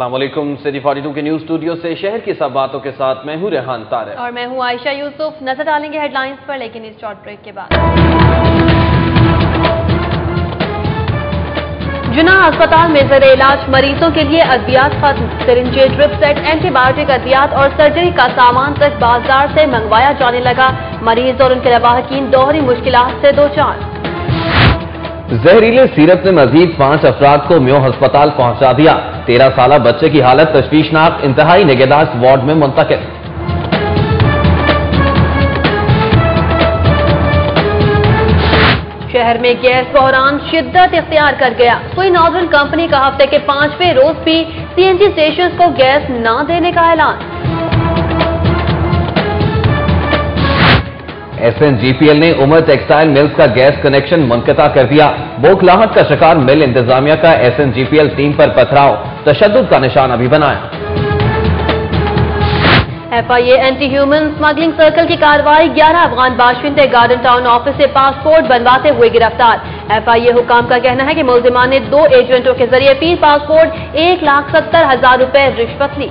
السلام علیکم۔ سٹی 42 کے نیوز اسٹوڈیو سے شہر کی سب باتوں کے ساتھ میں ہوں ریحان طارق اور میں ہوں عائشہ یوسف۔ نظر ڈالیں گے ہیڈ لائنز پر، لیکن اس شارٹ بریک کے بعد جناح ہسپتال میں زیر علاج مریضوں کے لیے ادویات ختم۔ سرنجیں، ڈرپ سیٹ، اینٹی بایوٹک ادویات اور سرجری کا سامان تک بازار سے منگوایا جانے لگا۔ مریض اور ان کے لواحقین دوہری مشکلات سے دوچار۔ زہریلے سیرپ نے مزید 5 افراد کو میو ہسپتال پہنچا دیا۔ 13 سالہ بچے کی حالت تشویشناک، انتہائی نگہداشت وارڈ میں منتقل۔ شہر میں گیس بحران شدت اختیار کر گیا۔ سوئی نارڈرن کمپنی کا ہفتے کے 5ویں روز بھی سی این جی اسٹیشنز کو گیس نہ دینے کا اعلان۔ S N G P L نے عمر ٹیکسٹائل ملز کا گیس کنیکشن منقطع کر دیا۔ بوکھلاہٹ کا شکار مل انتظامیہ کا S N G P L team پر پتھراؤ، تشدد کا نشانہ بھی بنایا۔ F I A anti human smuggling circle کی کارروائی، 11 افغان باشندے گارڈن ٹاؤن آفس سے پاسپورٹ بنواتے ہوئے گرفتار۔ ایف آئی اے حکام کا کہنا ہے کہ ملزمان نے 2 ایجنٹوں کے ذریعے فی پاسپورٹ 1,70,000 روپے رشوت لی۔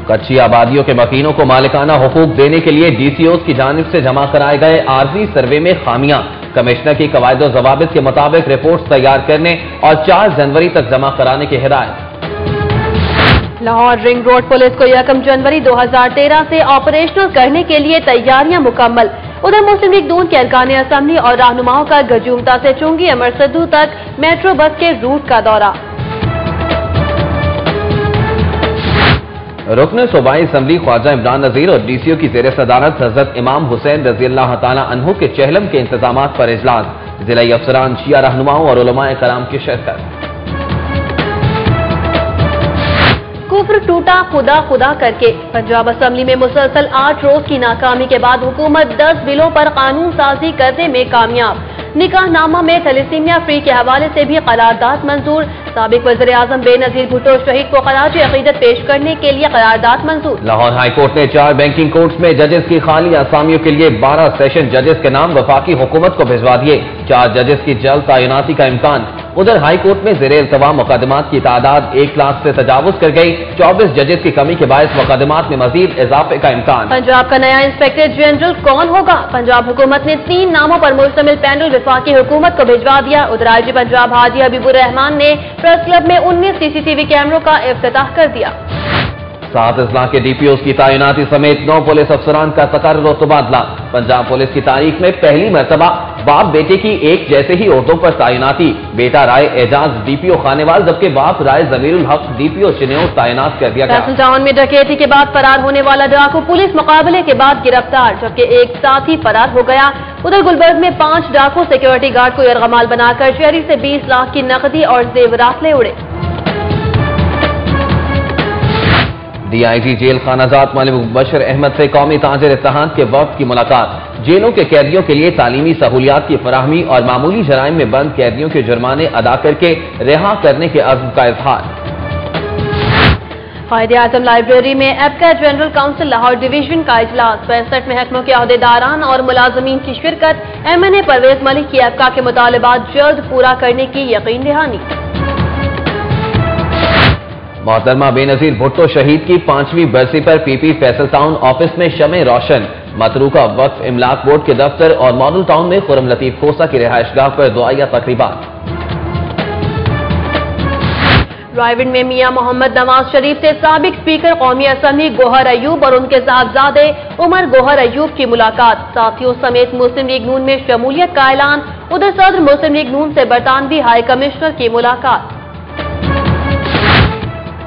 کچھی آبادیوں کے مکینوں کو مالکانہ حقوق دینے کے لیے ڈی سی اوز کی جانب سے جمع کرائے گئے عارضی سروے میں خامیاں۔ کمشنر کی قواعد و ضوابط کے مطابق رپورٹس تیار کرنے اور 4 جنوری تک جمع کرانے کی ہدایت۔ لاہور رنگ روڈ پولیس کو 1 جنوری 2013 سے آپریشنل کرنے کے لیے تیاریاں مکمل۔ ادھر مسلم لیگ نون کے ارکان اسمبلی اور رہنماؤں کا گجومتا سے چنگی امر سدھو تک میٹرو بس کے روٹ کا دورہ۔ رکن صوبائی اسمبلی خواجہ عمران نذیر اور ڈی سی او کی زیر صدارت حضرت امام حسین رضی اللہ تعالیٰ عنہ کے چہلم کے انتظامات پر اجلاس۔ ضلعی افسران، شیعہ رہنماؤں اور علماء کرام کی شرکت۔ کفر ٹوٹا خدا خدا کر کے، پنجاب اسمبلی میں مسلسل 8 روز کی ناکامی کے بعد حکومت 10 بلوں پر قانون سازی کرنے میں کامیاب۔ نکاح نامہ میں تھیلیسیمیا فری کے حوالے سے بھی قرارداد منظور۔ سابق وزیر اعظم بے نظیر بھٹو شہید کو خراج عقیدت پیش کرنے کے لیے قرارداد منظور۔ لاہور ہائی کورٹ نے 4 بینکنگ کورٹس میں ججز کی خالی اسامیوں کے لیے 12 سیشن ججز کے نام وفاقی حکومت کو بھجوا دیے۔ 4 ججز کی جلد تعیناتی کا امکان۔ ادھر ہائی کورٹ میں زیر التوا مقدمات کی تعداد 1 لاکھ سے تجاوز کر گئی۔ 24 ججز کی کمی کے باعث مقدمات میں مزید اضافے کا امکان۔ پنجاب کا نیا انسپیکٹر جنرل کون ہوگا؟ پنجاب حکومت نے 3 ناموں پر مشتمل پینل وفاقی حکومت کو بھجوا دیا۔ ادھر آئی جی پنجاب حاجی حبیب الرحمان نے پریس کلب میں 19 سی سی ٹی وی کیمروں کا افتتاح کر دیا۔ 7 اضلاع کے ڈی پی اوز کی تعیناتی سمیت 9 پولیس افسران کا تقرر و تبادلہ۔ پنجاب پولیس کی تاریخ میں پہلی مرتبہ باپ بیٹے کی ایک جیسے ہی عہدوں پر تعیناتی۔ بیٹا رائے اعجاز ڈی پی او خانیوال جبکہ باپ رائے ضمیر الحق ڈی پی او شنیور تعینات کر دیا گیا۔ فیصل ٹاؤن میں ڈکیتی کے بعد فرار ہونے والا ڈاکو پولیس مقابلے کے بعد گرفتار، جبکہ ایک ساتھی فرار ہو گیا۔ ادھر گلبرگ میں 5 ڈاکو سیکیورٹی گارڈ کو یرغمال بنا کر شہری سے 20 لاکھ کی نقدی اور زیورات لے اڑے۔ ڈی آئی جی جیل خانہ جات مولوی مبشر احمد سے قومی تاجر اتحاد کے وفد کی ملاقات۔ جیلوں کے قیدیوں کے لیے تعلیمی سہولیات کی فراہمی اور معمولی جرائم میں بند قیدیوں کے جرمانے ادا کر کے رہا کرنے کے عزم کا اظہار۔ قائد اعظم لائبریری میں ایپکا جنرل کونسل لاہور ڈویژن کا اجلاس۔ 65 محکموں کے عہدیداران اور ملازمین کی شرکت۔ ایم این اے پرویز ملک کی ایپکا کے مطالبات جلد پورا کرنے کی یقین دہانی۔ محترمہ بے نظیر بھٹو شہید کی 5ویں برسی پر پی پی فیصل ٹاؤن آفس میں شمع روشن۔ متروکہ وقف املاک بورڈ کے دفتر اور ماڈل ٹاؤن میں خرم لطیف کھوسہ کی رہائش گاہ پر دعائیہ تقریبات۔ رائے میں میاں محمد نواز شریف سے سابق اسپیکر قومی اسمبلی گوہر ایوب اور ان کے صاحبزادے عمر گوہر ایوب کی ملاقات۔ ساتھیوں سمیت مسلم لیگ نون میں شمولیت کا اعلان۔ ادھر صدر مسلم لیگ نون سے برطانوی ہائی کمشنر کی ملاقات۔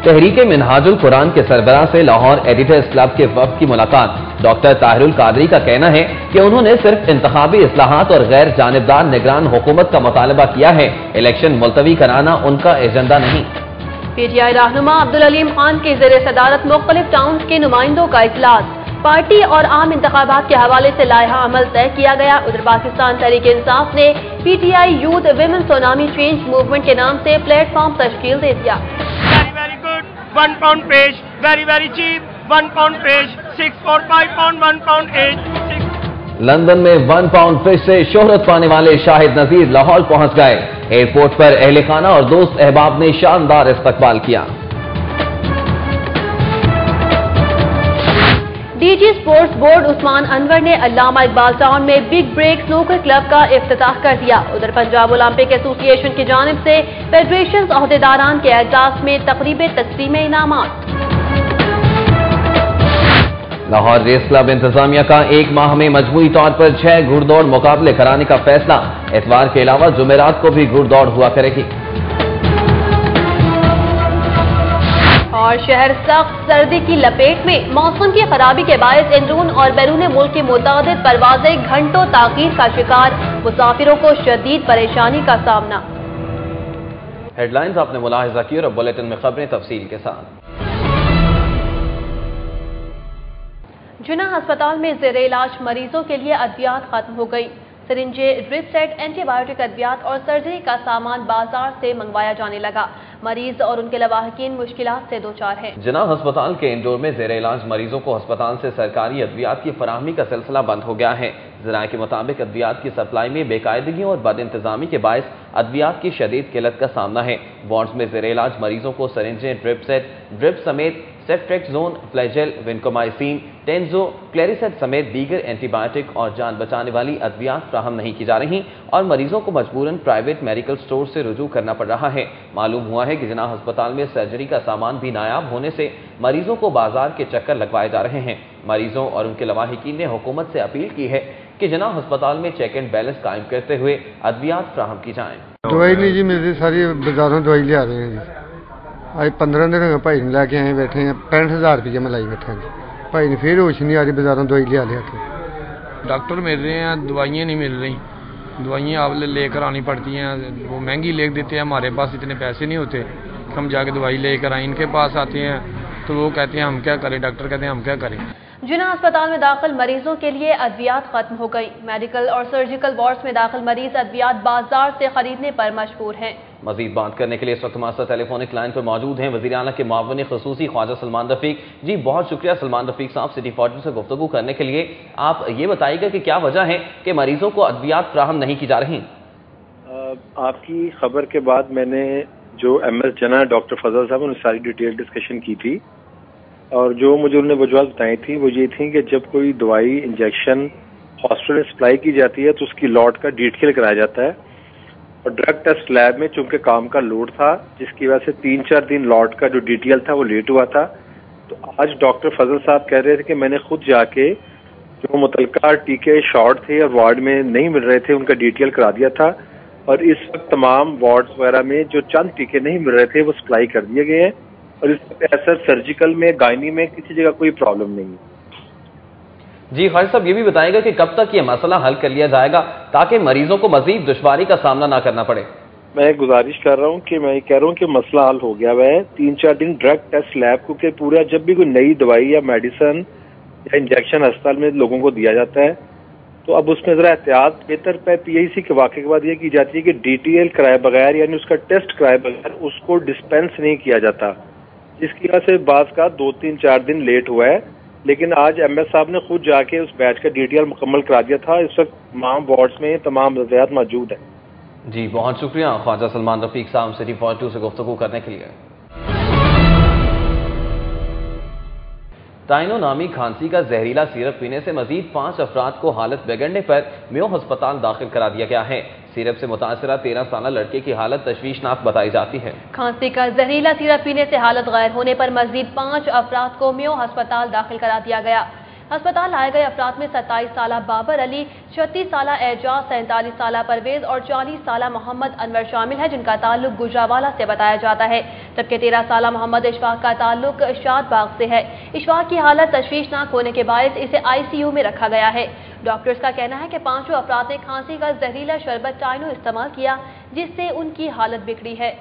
تحریک منہاج القرآن کے سربراہ سے لاہور ایڈیٹرز کلب کے وفد کی ملاقات۔ ڈاکٹر طاہر القادری کا کہنا ہے کہ انہوں نے صرف انتخابی اصلاحات اور غیر جانبدار نگران حکومت کا مطالبہ کیا ہے، الیکشن ملتوی کرانا ان کا ایجنڈا نہیں۔ پی ٹی آئی رہنما عبدالعلیم خان کی زیر صدارت مختلف ٹاؤنز کے نمائندوں کا اجلاس۔ پارٹی اور عام انتخابات کے حوالے سے لائحہ عمل طے کیا گیا۔ ادھر پاکستان تحریک انصاف نے P T I youth women tsunami change movement کے نام سے پلیٹ فارم تشکیل دے دیا۔ Very good. £1 fish, very cheap. £1 fish, 6 for £5, £1 8. London میں 1 پاؤنڈ فش سے شہرت پانے والے شاہد نذیر لاہور پہنچ گئے۔ ایئرپورٹ پر اہل خانہ اور دوست احباب نے شاندار استقبال کیا۔ ڈی جی اسپورٹس بورڈ عثمان انور نے علامہ اقبال ٹاؤن میں بگ بریک سنوکر کلب کا افتتاح کر دیا۔ ادھر پنجاب اولمپک ایسوسی ایشن کی جانب سے فیڈریشن عہدیداران کے اجلاس میں تقریب تقسیم انعامات۔ لاہور ریس کلب انتظامیہ کا ایک ماہ میں مجموعی طور پر 6 گھڑ دوڑ مقابلے کرانے کا فیصلہ۔ اتوار کے علاوہ جمعرات کو بھی گھڑ دوڑ ہوا کرے گی۔ اور شہر سخت سردی کی لپیٹ میں، موسم کی خرابی کے باعث اندرون اور بیرون ملک کی متعدد پروازیں گھنٹوں تاخیر کا شکار، مسافروں کو شدید پریشانی کا سامنا۔ ہیڈ لائنز آپ نے ملاحظہ کی اور اب بلیٹن میں خبریں تفصیل کے ساتھ۔ جناح ہسپتال میں زیر علاج مریضوں کے لیے ادویات ختم ہو گئی۔ سرنجیں، ڈرپ سیٹ، اینٹی بایوٹک ادویات اور سرجری کا سامان بازار سے منگوایا جانے لگا۔ مریض اور ان کے لواحقین مشکلات سے دوچار ہیں۔ جناح ہسپتال کے انڈور میں زیر علاج مریضوں کو ہسپتال سے سرکاری ادویات کی فراہمی کا سلسلہ بند ہو گیا ہے۔ ذرائع کے مطابق ادویات کی سپلائی میں بے قاعدگیوں اور بد انتظامی کے باعث ادویات کی شدید قلت کا سامنا ہے۔ وارڈز میں زیر علاج مریضوں کو سرنجیں، ڈرپ سیٹ، ڈرپ سمیت سیفٹریکزون، فلیجل، وینکومائسین، ٹینزو، کلیریسیٹ سمیت دیگر اینٹی بایوٹک اور جان بچانے والی ادویات فراہم نہیں کی جا رہی اور مریضوں کو مجبوراً پرائیویٹ میڈیکل سٹور سے رجوع کرنا پڑ رہا ہے۔ معلوم ہوا ہے کہ جناح ہسپتال میں سرجری کا سامان بھی نایاب ہونے سے مریضوں کو بازار کے چکر لگوائے جا رہے ہیں۔ مریضوں اور ان کے لواحقین نے حکومت سے اپیل کی ہے کہ جناح ہسپتال میں چیک اینڈ بیلنس قائم کرتے ہوئے ادویات فراہم کی جائیں۔ دوائی نہیں جی ملتی، ساری بازاروں دوائی لیا رہے ہیں جی۔ آج 15 دن ہو بھائی لے کے آئے بیٹھے ہیں، 65,000 روپیہ میں لائی بیٹھے ہیں جی۔ بھائی نے پھر ہوش نہیں آ رہی، بازاروں دوائی لیا کے۔ ڈاکٹر مل رہے ہیں، دوائیاں نہیں مل رہی، دوائیاں آپ لے کر آنی پڑتی ہیں، وہ مہنگی لکھ دیتے ہیں، ہمارے پاس اتنے پیسے نہیں ہوتے ہم جا کے دوائی لے کر آئیں۔ ان کے پاس آتے ہیں تو وہ کہتے ہیں ہم کیا کریں، ڈاکٹر کہتے ہیں ہم کیا کریں۔ جناح ہسپتال میں داخل مریضوں کے لیے ادویات ختم ہو گئی۔ میڈیکل اور سرجیکل وارڈز میں داخل مریض ادویات بازار سے خریدنے پر مجبور ہیں۔ مزید بات کرنے کے لیے اس وقت ہمارے ٹیلی فونک لائن پر موجود ہیں وزیر اعلیٰ کے معاون خصوصی خواجہ سلمان رفیق جی۔ بہت شکریہ سلمان رفیق صاحب سٹی 40 سے گفتگو کرنے کے لیے۔ آپ یہ بتائیے گا کہ کیا وجہ ہے کہ مریضوں کو ادویات فراہم نہیں کی جا رہی؟ آپ کی خبر کے بعد میں نے جو ایم ایس جناح ڈاکٹر فضل صاحب نے ساری ڈیٹیل ڈسکشن کی تھی، اور جو مجھے انہوں نے وجوہات بتائی تھی وہ یہ تھیں کہ جب کوئی دوائی انجیکشن ہاسپٹل میں سپلائی کی جاتی ہے تو اس کی لاٹ کا ڈیٹیل کرایا جاتا ہے، اور ڈرگ ٹیسٹ لیب میں چونکہ کام کا لوڈ تھا جس کی وجہ سے 3-4 دن لاٹ کا جو ڈیٹیل تھا وہ لیٹ ہوا تھا۔ تو آج ڈاکٹر فضل صاحب کہہ رہے تھے کہ میں نے خود جا کے جو متعلقہ ٹیکے شارٹ تھے اور وارڈ میں نہیں مل رہے تھے ان کا ڈیٹیل کرا دیا تھا، اور اس وقت تمام وارڈز وغیرہ میں جو چند ٹیکے نہیں مل رہے تھے وہ سپلائی کر دیے گئے ہیں، اور اس وقت ایسا سرجیکل میں گائنی میں کسی جگہ کوئی پرابلم نہیں ہے۔ جی خواجہ صاحب یہ بھی بتائیں گا کہ کب تک یہ مسئلہ حل کر لیا جائے گا تاکہ مریضوں کو مزید دشواری کا سامنا نہ کرنا پڑے؟ میں گزارش کر رہا ہوں کہ میں یہ کہہ رہا ہوں کہ مسئلہ حل ہو گیا ہے۔ 3-4 دن ڈرگ ٹیسٹ لیب کو کہ پورا جب بھی کوئی نئی دوائی یا میڈیسن یا انجیکشن ہسپتال میں لوگوں کو دیا جاتا ہے تو اب اس میں ذرا احتیاط بہتر پی آئی سی کے واقعے کے بعد یہ کی جاتی ہے کہ ڈیٹیل کرائے بغیر یعنی اس کا ٹیسٹ کرائے بغیر اس کو ڈسپینس نہیں کیا جاتا، جس کی وجہ سے بعض کا 2-3-4 دن لیٹ ہوا ہے۔ لیکن آج ایم ایس صاحب نے خود جا کے اس بیچ کا ڈیٹیل مکمل کرا دیا تھا۔ اس وقت تمام وارڈز میں تمام ادویات موجود ہیں۔ جی بہت شکریہ خواجہ سلمان رفیق صاحب سٹی 42 سے گفتگو کرنے کے لیے۔ ٹائنو نامی کھانسی کا زہریلا سیرپ پینے سے مزید 5 افراد کو حالت بگڑنے پر میو ہسپتال داخل کرا دیا گیا ہے۔ سیرپ سے متاثرہ 13 سالہ لڑکے کی حالت تشویشناک بتائی جاتی ہے۔ کھانسی کا زہریلا سیرپ پینے سے حالت غیر ہونے پر مزید 5 افراد کو میو ہسپتال داخل کرا دیا گیا۔ ہسپتال لائے گئے افراد میں 27 سالہ بابر علی، 36 سالہ اعجاز، 47 سالہ پرویز اور 40 سالہ محمد انور شامل ہے جن کا تعلق گجرانوالہ سے بتایا جاتا ہے، جبکہ 13 سالہ محمد اشفاق کا تعلق شاد باغ سے ہے۔ اشفاق کی حالت تشویشناک ہونے کے باعث اسے ICU میں رکھا گیا ہے۔ ڈاکٹرز کا کہنا ہے کہ 5 افراد نے کھانسی کا زہریلا شربت ٹائنو استعمال کیا جس سے ان کی حالت بگڑی ہے۔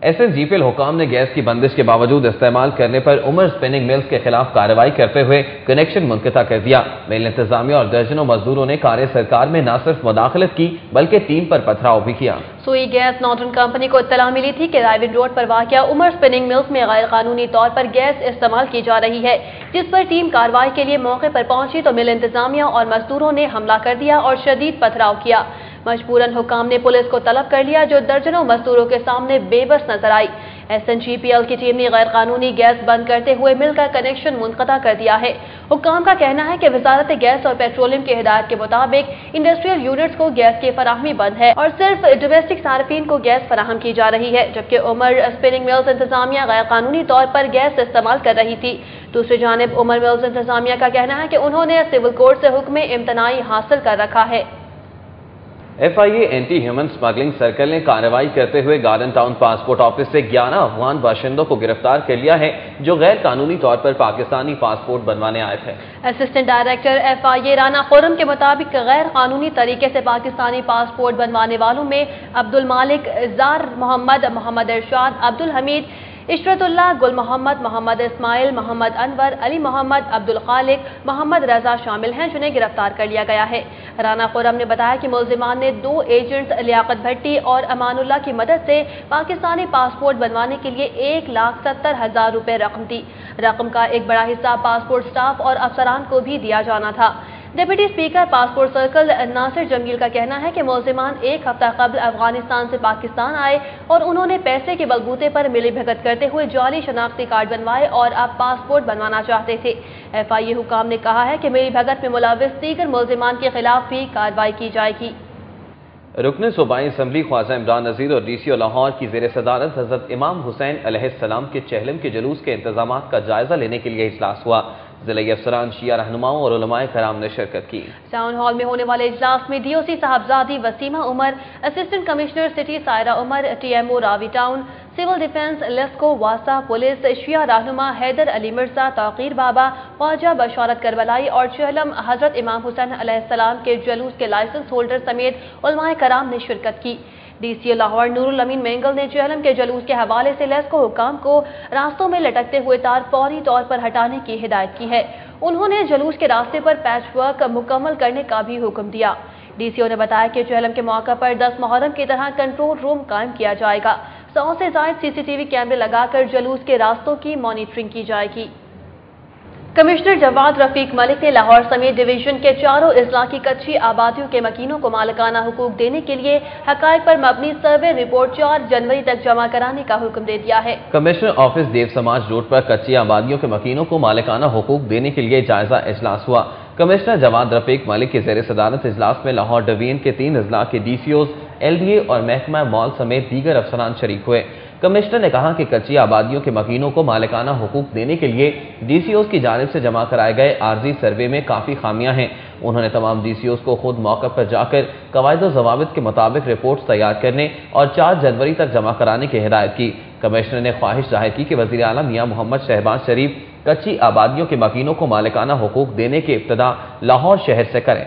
SSGP الحکام نے گیس کی بندش کے باوجود استعمال کرنے پر عمر سپننگ ملز کے خلاف کارروائی کرتے ہوئے کنیکشن منقطع کر دیا۔ مل انتظامیہ اور درجنوں مزدوروں نے کار سرکار میں نہ صرف مداخلت کی بلکہ ٹیم پر پتھراؤ بھی کیا۔ سوئی گیس نارٹن کمپنی کو اطلاع ملی تھی کہ رائیون روڈ پر واقع عمر سپننگ ملز میں غیر قانونی طور پر گیس استعمال کی جا رہی ہے، جس پر ٹیم کارروائی کے لیے موقع پر پہنچی تو مل انتظامیہ اور مزدوروں نے حملہ کر دیا اور شدید پتھراؤ کیا۔ मजबूरन हुकाम ने पुलिस को तलब कर लिया, जो दर्जनों मजदूरों के सामने बेबस नजर आई। SNGPL की टीम ने गैर कानूनी गैस बंद करते हुए मिलकर कनेक्शन मुनक़ता कर दिया है। हुकाम का कहना है कि वजारत गैस और पेट्रोलियम की हिदायत के मुताबिक इंडस्ट्रियल यूनिट्स को गैस की फराहमी बंद है और सिर्फ डोमेस्टिक सार्फिन को गैस फराहम की जा रही है, जबकि उमर स्पिनिंग मिल्स इंतजामिया गैर कानूनी तौर पर गैस इस्तेमाल कर रही थी। दूसरी जानिब उमर मिल्स इंतजामिया का कहना है कि उन्होंने सिविल कोर्ट से हुक्म इम्तनाई हासिल कर रखा है। FIA anti human smuggling circle ने कार्रवाई करते हुए गार्डन टाउन पासपोर्ट ऑफिस से 11 अफगान बाशिंदों को गिरफ्तार कर लिया है, जो गैर कानूनी तौर पर पाकिस्तानी पासपोर्ट बनवाने आए थे। Assistant director FIA Rana Khurram के मुताबिक गैर कानूनी तरीके से पाकिस्तानी पासपोर्ट बनवाने वालों में अब्दुल मालिक, जार मोहम्मद, मोहम्मद इरशाद, अब्दुल हमीद, इशरतुल्लाह, गुल मोहम्मद, मोहम्मद इस्माइल, मोहम्मद अनवर, अली मोहम्मद, अब्दुल खालिक, मोहम्मद रजा शामिल हैं, जिन्हें गिरफ्तार कर लिया गया है। राना खुर्रम ने बताया कि मुलजिमान ने 2 एजेंट्स लियाकत भट्टी और अमानुल्लाह की मदद से पाकिस्तानी पासपोर्ट बनवाने के लिए 1,70,000 रुपए रकम दी। रकम का एक बड़ा हिस्सा पासपोर्ट स्टाफ और अफसरान को भी दिया जाना था। Deputy speaker passport circle Nasir Jamil का कहना है कि मुलजिमान 1 हफ्ता कबल अफगानिस्तान से पाकिस्तान आए और उन्होंने पैसे के बलबूते पर मिली भगत करते हुए जाली शनाख्ती कार्ड बनवाए और अब पासपोर्ट बनवाना चाहते थे। FIA हुकाम ने कहा है कि मिली भगत में मुलविस दीगर मुलजिमान के खिलाफ भी कार्रवाई की जाएगी। रुकन सूबाई असम्बली ख्वाजा इमरान नज़ीर और DCO लाहौर की ज़ेर सदारत हज़रत इमाम हुसैन अलैहिस्सलाम के चहलम के जुलूस के इंतजाम का जायजा लेने के लिए इजलास हुआ। ज़िले अफसरान, शिया रहनुमाओं और उलमाए कराम ने शिरकत की। टाउन हॉल में होने वाले इजलास में DOC Sahibzadi Wasima Umar, assistant commissioner city Saira Umar, TMO Ravi town, civil defence LESCO वासा, पुलिस, शिया रहनुमा हैदर अली मिर्जा, तौकीर बाबा, ख्वाजा बशारत करबलाई और चहलम हजरत इमाम हुसैन अलैहिस्सलाम के जुलूस के लाइसेंस होल्डर समेत उलमाए कराम ने शिरकत की। DCO लाहौर नूरुल अमीन मेंगल ने चहलम के जुलूस के हवाले से लेस्को हुकाम को रास्तों में लटकते हुए तार फौरी तौर पर हटाने की हिदायत की है। उन्होंने जुलूस के रास्ते पर पैच वर्क मुकम्मल करने का भी हुक्म दिया। DCO ने बताया कि चहलम के मौका पर 10 मुहर्रम की तरह कंट्रोल रूम कायम किया जाएगा। 100 से ज्यादा CCTV कैमरे लगाकर जुलूस के रास्तों की मॉनिटरिंग की जाएगी। कमिश्नर जवाद रफीक मलिक ने लाहौर समेत डिवीजन के 4 अजला की कच्ची आबादियों के मकीनों को मालिकाना हुकूक देने के लिए हकायक पर मबनी सर्वे रिपोर्ट 4 जनवरी तक जमा कराने का हुक्म दे दिया है। कमिश्नर ऑफिस देव समाज रोड पर कच्ची आबादियों के मकीनों को मालिकाना हुकूक देने के लिए जायजा इजलास हुआ। कमिश्नर जवाद रफीक मलिक की ज़ेर सदारत इजलास में लाहौर डिवीजन के 3 अजला के DCOs, LDA और महकमा मॉल समेत दीगर अफसरान शरीक हुए। कमिश्नर ने कहा कि कच्ची आबादियों के मकीनों को मालिकाना हुकूक देने के लिए DCOs की जानिब से जमा कराए गए आर्जी सर्वे में काफ़ी खामियां हैं। उन्होंने तमाम DCOs को खुद मौका पर जाकर कवायद व ज़वाबित के मुताबिक रिपोर्ट्स तैयार करने और 4 जनवरी तक जमा कराने की हिदायत की। कमिश्नर ने ख्वाहिश जाहिर की कि वज़ीर आला मियां मोहम्मद शहबाज शरीफ कच्ची आबादियों के मकीनों को मालिकाना हुकूक देने की इब्तिदा लाहौर शहर से करें।